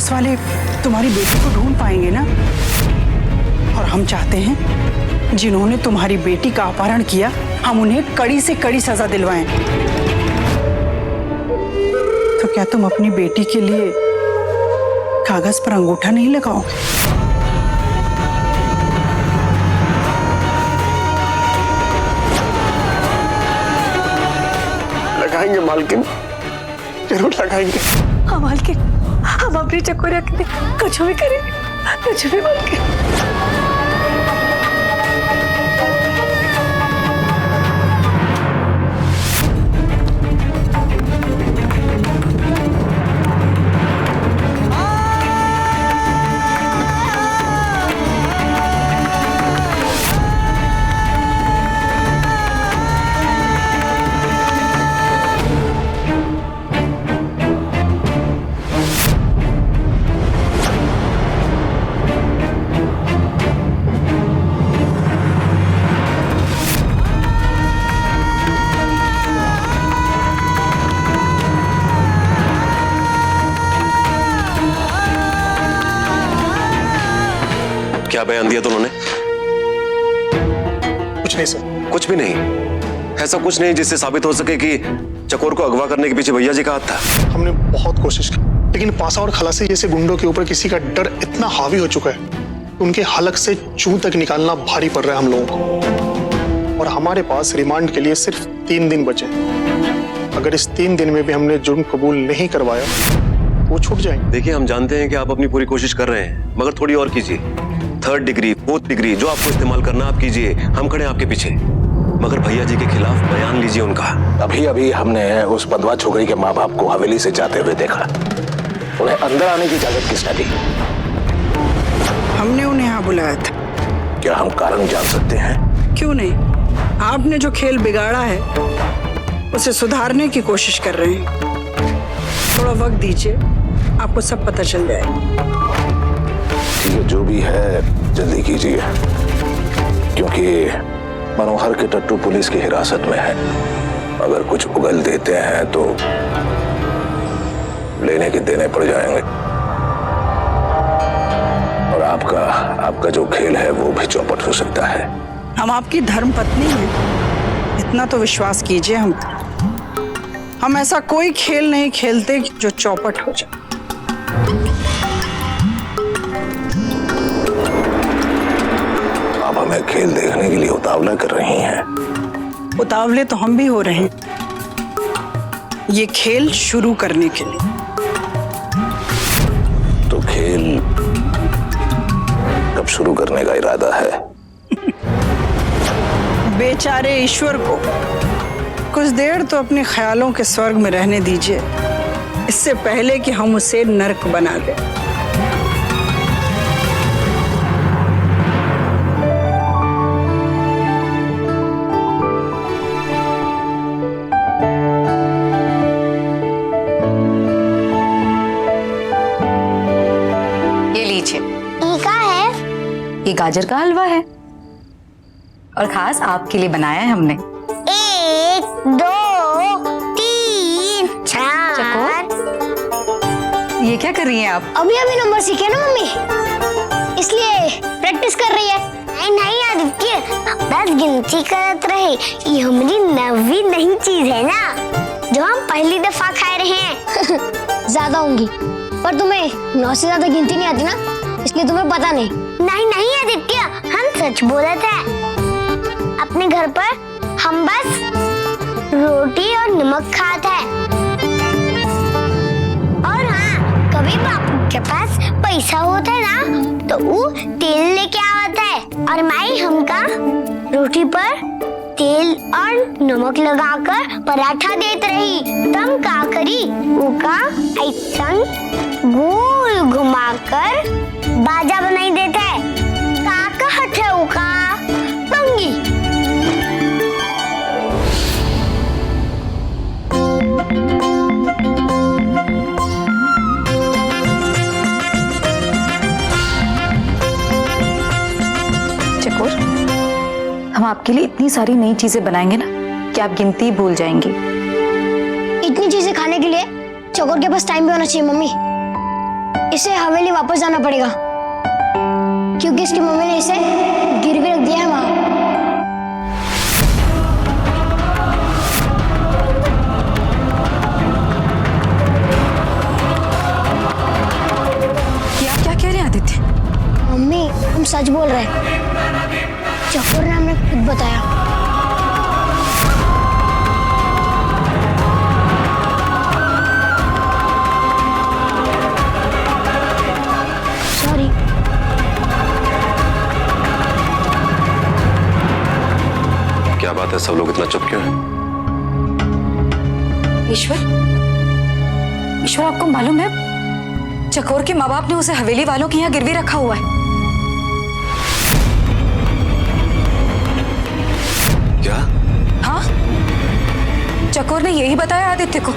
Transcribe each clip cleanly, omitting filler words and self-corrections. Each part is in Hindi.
पुलिस वाले तुम्हारी बेटी को ढूंढ पाएंगे ना। और हम चाहते हैं जिन्होंने तुम्हारी बेटी का अपहरण किया, हम उन्हें कड़ी से कड़ी सजा दिलवाएं। तो क्या तुम अपनी बेटी के लिए कागज पर अंगूठा नहीं लगाओगे? लगाएंगे मालकिन, जरूर लगाएंगे। हाँ मालकिन, हम अपनी चकोरिया के लिए कुछ भी करेंगे, कुछ भी मालकिन। क्या बयान दिया तुमने? कुछ नहीं सर। कुछ भी नहीं? ऐसा कुछ नहीं जिससे साबित हो सके कि चकोर को अगवा करने के पीछे भैया जी का हाथ था? हमने बहुत कोशिश की, लेकिन पासा और खलासी जैसे गुंडों के ऊपर किसी का डर इतना हावी हो चुका है कि उनके हलक से चूं तक निकालना भारी पड़ रहा है हम लोगों को। और हमारे पास रिमांड के लिए सिर्फ 3 दिन बचे। अगर इस 3 दिन में भी हमने जुर्म कबूल नहीं करवाया वो छूट जाएंगे। देखिए, हम जानते हैं कि आप अपनी पूरी कोशिश कर रहे हैं, मगर थोड़ी और कीजिए। 3rd डिग्री 4th डिग्री जो आपको इस्तेमाल करना आप कीजिए, हम खड़े हैं आपके पीछे। मगर भैया जी के खिलाफ बयान लीजिए उनका। अभी अभी हमने उस बंधुआ छोकरी के माँ बाप को हवेली से जाते हुए देखा। उन्हें अंदर आने की इजाजत किसने दी? हमने उन्हें यहाँ बुलाया था। क्या हम कारण जान सकते हैं? क्यों नहीं, आपने जो खेल बिगाड़ा है उसे सुधारने की कोशिश कर रहे हैं। थोड़ा वक्त दीजिए, आपको सब पता चल जाएगा। ठीक है, जो भी है जल्दी कीजिए, क्योंकि मनोहर के टट्टू पुलिस की हिरासत में है। अगर कुछ उगल देते हैं तो लेने के देने पड़ जाएंगे, और आपका जो खेल है वो भी चौपट हो सकता है। हम आपकी धर्म पत्नी हैं, इतना तो विश्वास कीजिए हम पर। हम ऐसा कोई खेल नहीं खेलते जो चौपट हो जाए। आप हमें खेल देखने के लिए उतावला कर रही हैं। उतावले तो हम भी हो रहे हैं ये खेल शुरू करने के लिए। तो खेल कब शुरू करने का इरादा है? बेचारे ईश्वर को कुछ देर तो अपने ख्यालों के स्वर्ग में रहने दीजिए, इससे पहले कि हम उसे नर्क बना दें। ये लीजिए। ये क्या है? ये गाजर का हलवा है और खास आपके लिए बनाया है हमने। 1 2 3 4। ये क्या कर रही हैं आप? अभी अभी नंबर सीखे ना मम्मी, इसलिए प्रैक्टिस कर रही है। नहीं आदित्य, बस गिनती करत रहे। ये हमारी नवी नई चीज है ना, जो हम पहली दफा खा रहे हैं। ज्यादा होंगी, पर तुम्हें 9 से ज्यादा गिनती नहीं आती ना, इसलिए तुम्हें पता नहीं। नहीं आदित्य, हम सच बोले थे। अपने घर पर हम बस रोटी और नमक खाते हैं। और हाँ, कभी बापू के पास पैसा होता है ना, तो वो तेल लेके आता है और माई हमका रोटी पर तेल और नमक लगाकर पराठा देते रही। तम का करी उका ऐसा गोल घुमाकर बाजा बनाई देते है। काका हटे उका पंगी। चकोर, हम आपके लिए इतनी सारी नई चीजें बनाएंगे ना कि आप गिनती भूल जाएंगी। इतनी चीजें खाने के लिए चकोर के पास टाइम भी होना चाहिए मम्मी, इसे हवेली वापस जाना पड़ेगा, क्योंकि इसकी मम्मी ने इसे गिरवी रख दिया है वहां। क्या कह रहे हैं आदित्य? मम्मी, हम सच बोल रहे हैं। चकोर ने हमें खुद बताया। सॉरी। क्या बात है, सब लोग इतना चुप क्यों हैं? ईश्वर, आपको मालूम है चकोर के माँ बाप ने उसे हवेली वालों के यहाँ गिरवी रखा हुआ है। क्या? हाँ, चकोर ने यही बताया आदित्य को।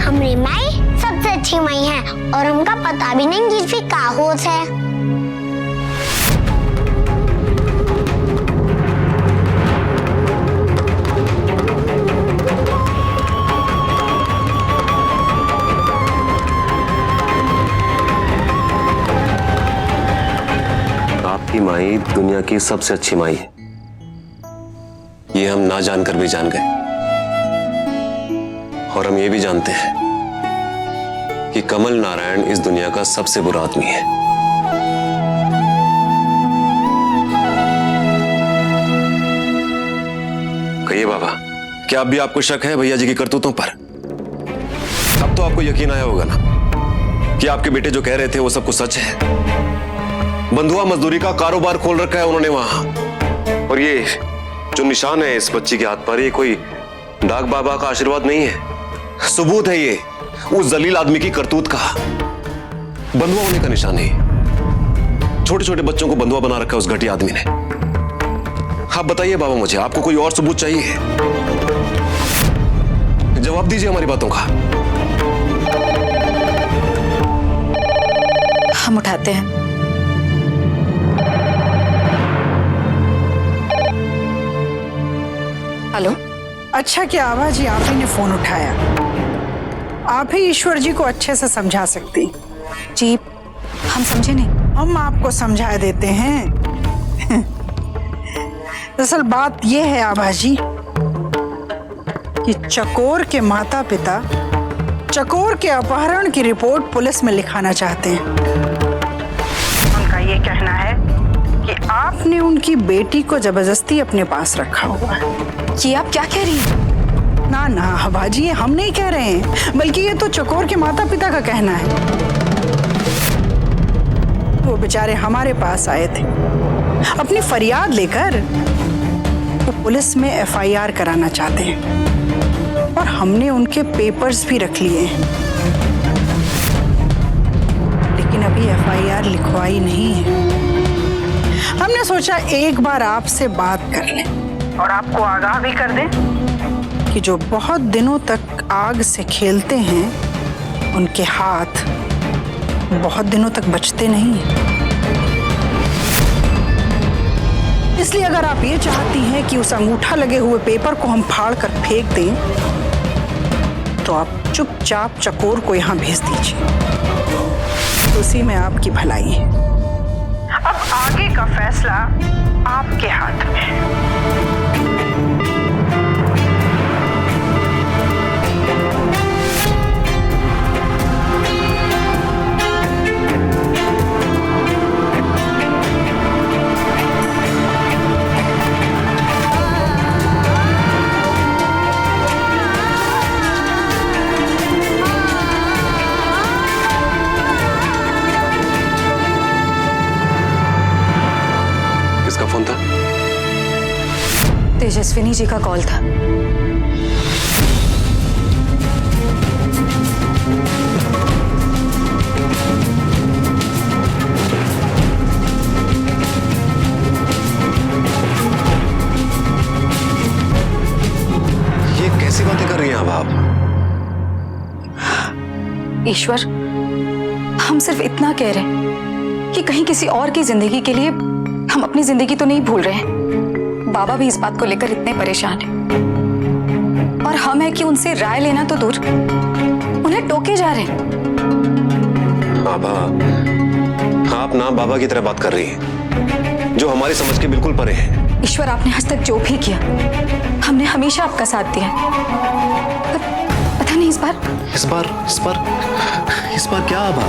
हमारी माई सबसे अच्छी माई है और हमका पता भी नहीं गिरवी का होत है। आपकी माई दुनिया की सबसे अच्छी माई है, ये हम ना जानकर भी जान गए। और हम ये भी जानते हैं कि कमल नारायण इस दुनिया का सबसे बुरा आदमी है। कहिए बाबा, क्या अब भी आपको शक है भैया जी की करतूतों पर? अब तो आपको यकीन आया होगा ना कि आपके बेटे जो कह रहे थे वो सब कुछ सच है। बंधुआ मजदूरी का कारोबार खोल रखा है उन्होंने वहां, और ये जो निशान है इस बच्ची के हाथ पर, ये कोई डाक बाबा का आशीर्वाद नहीं है, सबूत है ये उस जलील आदमी की करतूत का। बंधुआ होने का निशान है। छोटे छोटे बच्चों को बंधुआ बना रखा है उस घटिया आदमी ने। आप बताइए बाबा, मुझे आपको कोई और सबूत चाहिए? जवाब दीजिए हमारी बातों का। हम उठाते हैं। हेलो। अच्छा किया आभा जी आप ही ने फोन उठाया। आप ही ईश्वर जी को अच्छे से समझा सकती। जी, हम समझे नहीं। हम आपको समझा देते हैं। दरअसल बात यह है आभा जी कि चकोर के माता पिता चकोर के अपहरण की रिपोर्ट पुलिस में लिखाना चाहते हैं। उनका ये कहना है कि आपने उनकी बेटी को जबरदस्ती अपने पास रखा हुआ है। ये आप क्या कह रही हैं? ना ना आभा जी, ये हम नहीं कह रहे हैं, बल्कि ये तो चकोर के माता पिता का कहना है। वो बेचारे हमारे पास आए थे अपनी फरियाद लेकर। वो पुलिस में एफआईआर कराना चाहते हैं और हमने उनके पेपर्स भी रख लिए हैं, लेकिन अभी एफआईआर लिखवाई नहीं है। हमने सोचा एक बार आपसे बात कर लें और आपको आगाह भी कर दें कि जो बहुत दिनों तक आग से खेलते हैं उनके हाथ बहुत दिनों तक बचते नहीं हैं। इसलिए अगर आप ये चाहती हैं कि उस अंगूठा लगे हुए पेपर को हम फाड़ कर फेंक दें, तो आप चुपचाप चकोर को यहाँ भेज दीजिए। उसी में आपकी भलाई है। अब आगे का फैसला आपके हाथ में है। किसका फोन था? तेजस्विनी जी का कॉल था। ये कैसी बातें कर रही हैं अब आप? ईश्वर, हम सिर्फ इतना कह रहे हैं कि कहीं किसी और की जिंदगी के लिए हम अपनी जिंदगी तो नहीं भूल रहे हैं। बाबा भी इस बात को लेकर इतने परेशान हैं और हम है कि उनसे राय लेना तो दूर, उन्हें टोके जा रहे हैं। आभा, आप ना बाबा की तरह बात कर रही हैं, जो हमारी समझ के बिल्कुल परे है। ईश्वर, आपने आज तक जो भी किया, हमने हमेशा आपका साथ दिया। पर पता नहीं इस बार क्या आभा?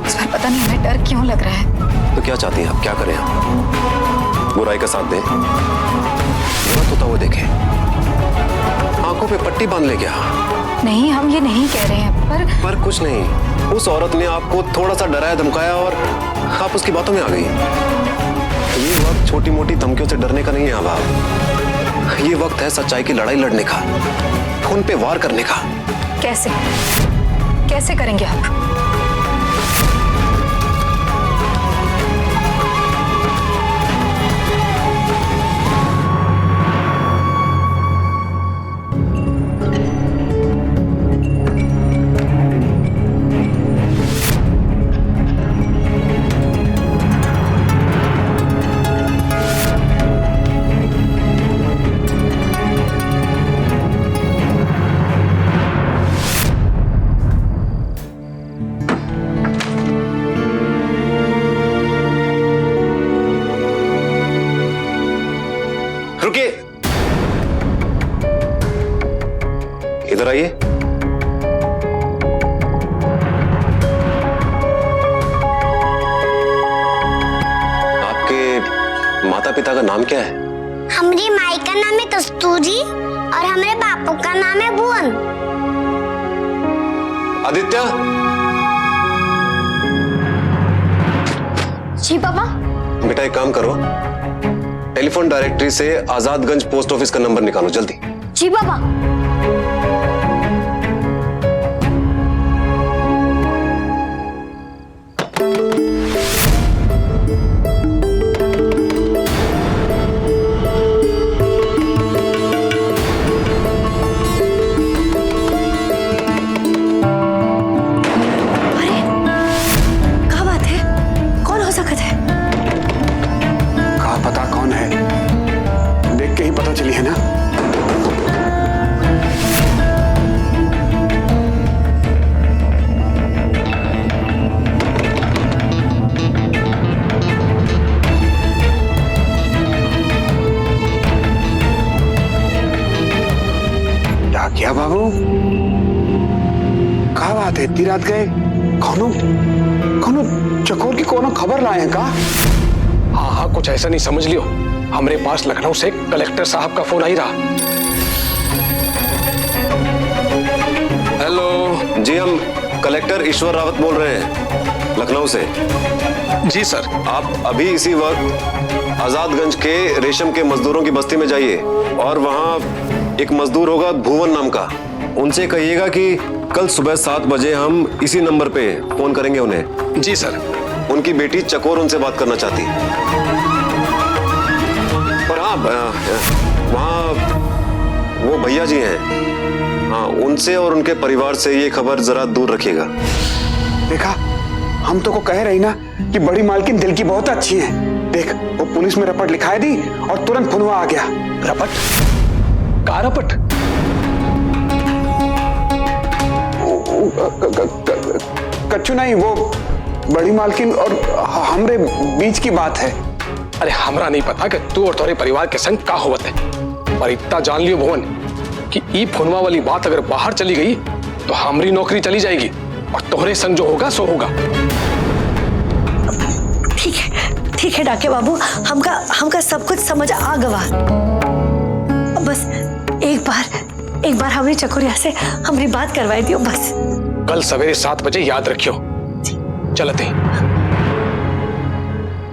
इस बार पता नहीं हमें डर क्यों लग रहा है। तो क्या चाहती हैं आप? क्या करें हम? बुराई का साथ दें? गलत होता हुआ देखें? आंखों पे पट्टी बांध ले क्या? नहीं, हम ये नहीं कह रहे हैं, पर कुछ नहीं। उस औरत ने आपको थोड़ा सा डराया धमकाया और आप उसकी बातों में आ गई। ये वक्त छोटी मोटी धमकियों से डरने का नहीं है आभा। ये वक्त है सच्चाई की लड़ाई लड़ने का, खून पे वार करने का। कैसे करेंगे आप? रुकिए, इधर आइए। आपके माता पिता का नाम क्या है? हमारी माई का नाम है कस्तूरी और हमारे बापू का नाम है भुवन। आदित्य। जी पापा। बेटा एक काम करो, टेलीफोन डायरेक्टरी से आजादगंज पोस्ट ऑफिस का नंबर निकालो जल्दी। जी पापा। अरे क्या बात है? कौन हो सकता है? कहा पता कौन है, देख के ही पता चली है ना। क्या किया बाबू? कहा बात है, इतनी रात गए? कौनो चकोर की कोनो खबर लाए हैं का? हाँ हाँ, कुछ ऐसा नहीं समझ लियो। हमारे पास लखनऊ से कलेक्टर साहब का फोन आई रहा। हेलो जी, हम कलेक्टर ईश्वर रावत बोल रहे हैं लखनऊ से। जी सर। आप अभी इसी वक्त आजादगंज के रेशम के मजदूरों की बस्ती में जाइए और वहां एक मजदूर होगा भुवन नाम का, उनसे कहिएगा कि कल सुबह 7 बजे हम इसी नंबर पे फोन करेंगे उन्हें। जी सर। उनकी बेटी चकोर उनसे बात करना चाहती है। पर हाँ, वहाँ वो भैया जी हैं, हाँ उनसे और उनके परिवार से ये खबर जरा दूर रखिएगा। देखा, हम तो को कह रही ना कि बड़ी मालकिन दिल की बहुत अच्छी है। देख, वो पुलिस में रपट लिखाई दी और तुरंत फोनवा आ गया। रपट? का रपट? कच्चू नहीं, वो बड़ी मालकिन और हमरे बीच की बात है। अरे हमरा नहीं पता कि तू और तुम्हारे परिवार के संग का होवत है, पर इतना जान लियो भुवन कि ई फोनवा वाली बात अगर बाहर चली गई तो हमारी नौकरी चली जाएगी और तोहरे संग जो होगा सो होगा। ठीक है डाके बाबू, हमका सब कुछ समझ आ गवा। बस एक बार हमारी चकोरिया से हमारी बात करवाई दियो बस। कल सवेरे 7 बजे याद रखियो। चलते हैं।